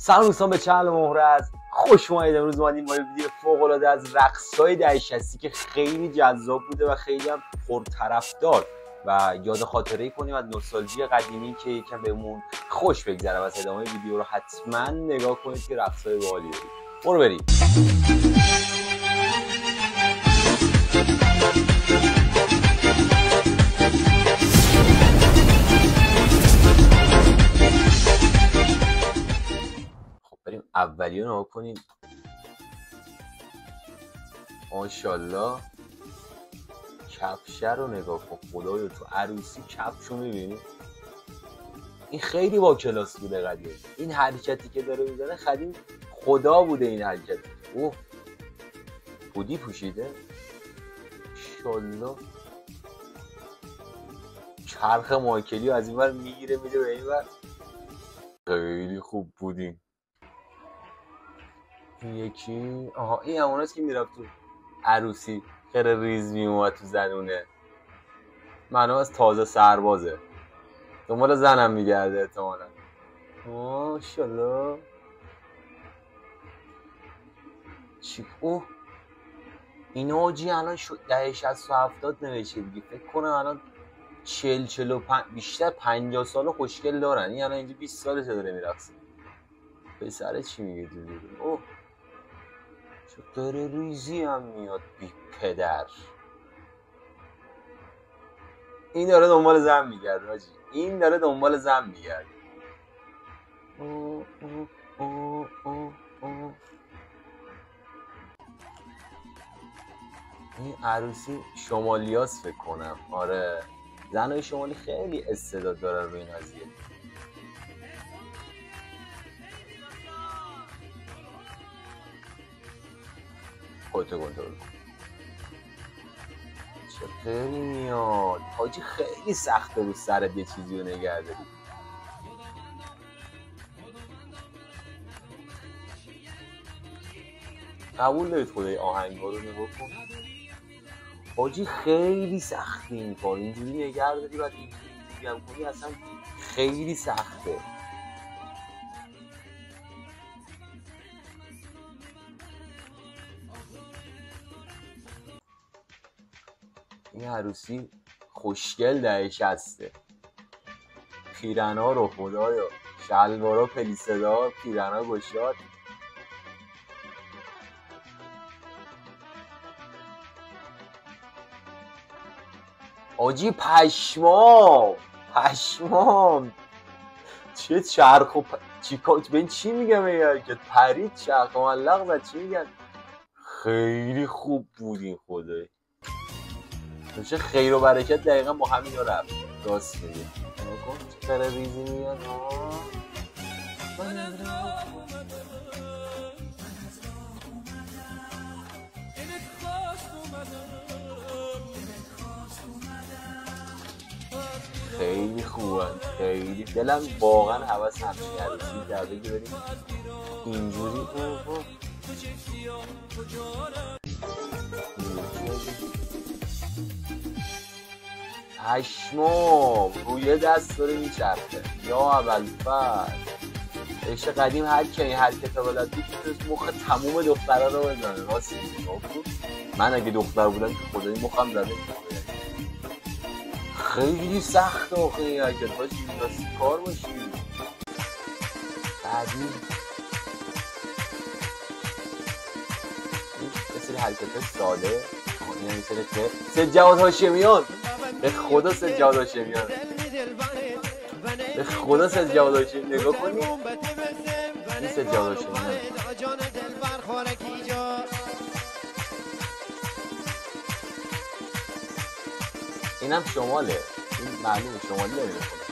سلام دوستان به چنل مهرز، خوش اومدید. امروز اومدیم با ویدیو فوق العاده از رقص‌های دهه 60 که خیلی جذاب بوده و خیلی هم پرطرفدار و یاد خاطره کنیم از نوستالژی قدیمی که یکم بهمون خوش بگذره. و ادامه ویدیو رو حتما نگاه کنید که رقص‌های باحالی داریم. برو بریم. بریم اولی رو نگاه کنیم. ماشاءالله کفشه رو نگاه کن. خدایا تو عروسی کفش رو میبینی؟ این خیلی با کلاس بوده قدیم. این حرکتی که داره میزنه قدیم خدا بوده. این حرکت اوه هودی پوشیده ماشاءالله. چرخ مایکلی از این ور میگیره میده به این ور. خیلی خوب بودیم. یکی آها این هموناست که میرفت تو عروسی خیره ریز میومد تو زنونه. منو از تازه سربازه دنبال زنم میگرده احتمالا. ماشاءالله چی اوه اینا آجی الان شد دهه 60 و 70 نوشته دیگه. فکر کنم الان 45 بیشتر 50 سال خوشگل دارن. این الان اینجا 20 سالشه داره میرقصه. پسره چی میگه تو دیگه؟ اوه داره ریزی هم میاد بی پدر. این داره دنبال زن میگرد آجی. این داره دنبال زن میگرد. این عروسی شمالیاست فکر کنم. آره زنهای شمالی خیلی استعداد دارن روی این قضیه. خودتو کنترل کن. چطوری میاد حاجی؟ خیلی سخته رو سرت یه چیزی رو نگه داری. قبول دارید خدای آهنگا رو نگاه کن حاجی. خیلی سختی این کار. اینجوری نگه داری بعد اینجوری هم کنی اصلا خیلی سخته. این عروسی خوشگل دهه 60. پیرنا رو خدایا شلوارا پلیسه‌دار، پیرنا گشاد. آجی پشمام چه چرخ و به این چی میگم که پرید چرخ و ملق زد. چی میگن؟ خیلی خوب بودین خدای. میشه خیر و برکت دقیقا با همین رو رفت. راست میگه. نگاه کن چقدر ریزی میاد. خیلی خوبن. خیلی دلم واقعا هوس همچین عروسی کرده که بریم اینجوری. پشمام روی دست داره میچرخه. یا ابوالفضل عشق قدیم هر کی این حرکت بلد بود میتونست مخ تموم دخترها رو بزنه. راست میگی. من اگه دختر بودم که خدایی مخم زده. خیلی سخت آخه این حرکت ها. جیمناستیک کار باشی. بعدی یه سری حرکت های ساده. این هم سری سید جواد هاشمیان. به خدا سید جواد هاشمیان. به خدا سید جواد هاشمیان نگاه کنی. این سید جواد هاشمیان. اینم شماله. این معلومه شمالی نمیده خدا.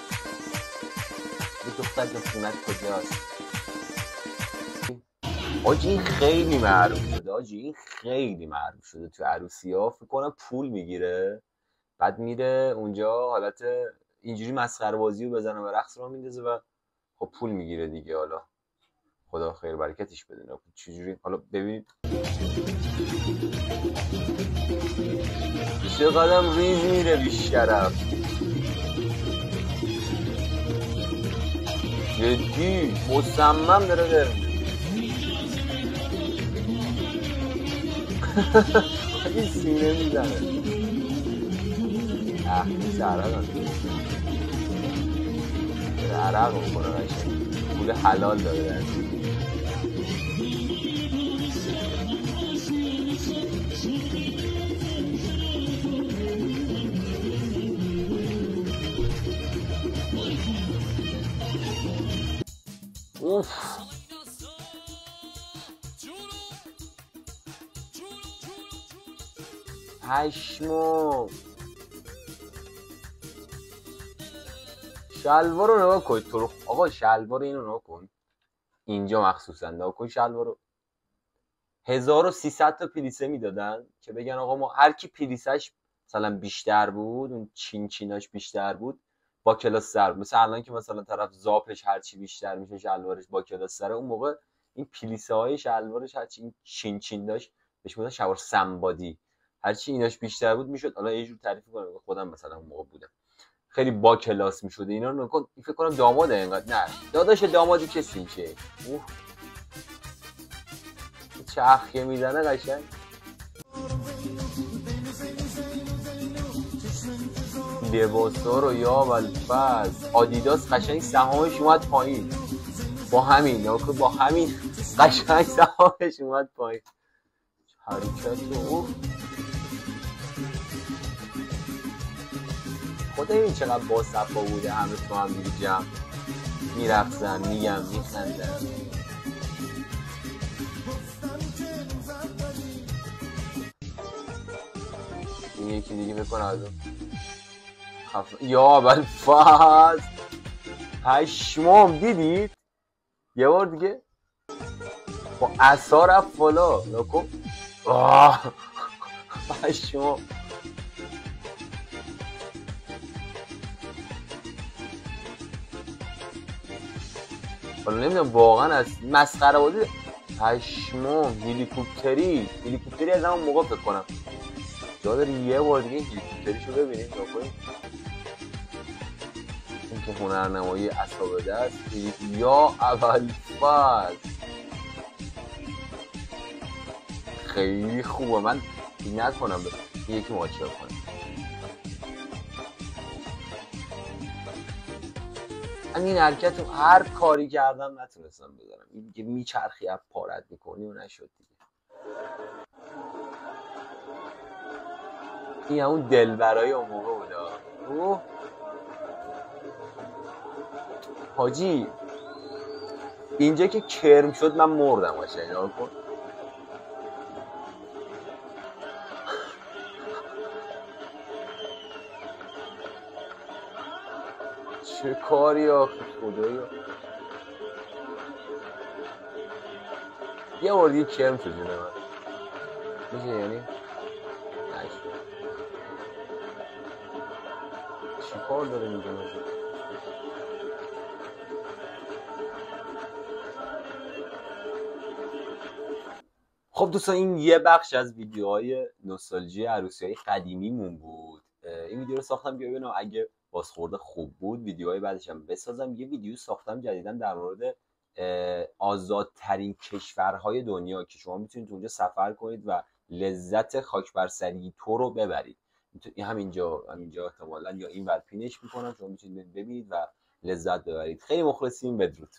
این دختر دختونت کجاست؟ آجی این خیلی معروف شده. آجی این خیلی معروف شده تو عروسی ها. فکر کنم پول میگیره بعد میره اونجا حالت اینجوری مسخره بازی رو بزنه و رقص رو میندازه و خب پول میگیره دیگه. حالا خدا خیر برکتش بده. چجوری حالا ببینید چقدر ریز میره بیشترم. جدی مصمم داره برمونه. این سینه میزنه اخی سرها عرق میکنه قشنگ پول حلال داره در اوف پشمو شلوار رو نگاه کن تو رو آقا شلوار اینو نگاه کن اینجا مخصوصا نگاه کن شلوار رو 1300 تا پلیسه میدادن که بگن آقا ما هر کی پلیسش مثلا بیشتر بود اون چیناش بیشتر بود با کلاس سر مثلا الان که مثلا طرف زاپش هرچی بیشتر میشه شلوارش با کلاس سر اون موقع این پلیسه های شلوارش هرچی این چین داشت بهش میگن شلوار سمبادی هرچی ایناش بیشتر بود میشد حالا یه جور تعریف کنم خودم مثلا اون موقع بودم خیلی با کلاس میشده اینا رو نکن فکر کنم داماده اینقدر نه داداش دامادی کسی میشه چرخیه میزنه قشنگ لباسا رو یا ولفز آدیداس قشنگ سهامش اومد پایین با همین یا که با همین قشنگ سهامش اومد پایین حرکت اوه خدا این چقدر با صفا بوده همه تو هم دیگه جمع میرقصن میگم میخندن این یکی دیگه بکنه از اون یا اول فاز پشمام دیدید یه بار دیگه با عصا رفت بالا نکن پشمام حالا نمیدونم واقعا از مسخره بازی پشمام هلیکوپتری از همون موقع فکر کنم جا داری یه بار دیگه هلیکوپتریشو ببینیم نکنیم این که هنرنمایی اصحاب دست یا اول فاز خیلی خوبه من این نکنم یکی ماچه کنم این حرکت رو هر کاری کردم نتونستم بذارم این که میچرخی از پارت میکنی و نشد دیگه این همون دلبرای اون موقع بوده حاجی اینجا که کرم شد من مردم قشنگ نگاه کن چه کاری آخه خدایا یه بار دیگه کرم شد جونه من میشه یعنی نشد چی کار داره میکنه خب دوستان این یه بخش از ویدیوهای نوستالژی عروسی‌های قدیمیمون بود این ویدیو رو ساختم که ببینم اگه بازخورده خوب بود ویدیوهای بعدش هم بسازم یه ویدیو ساختم جدیداً در مورد آزادترین کشورهای دنیا که شما میتونید اونجا سفر کنید و لذت خاک بر سری تو رو ببرید همینجا احتمالاً یا این ور پینش میکنم شما میتونید ببینید و لذت ببرید خیلی مخلصیم بدرود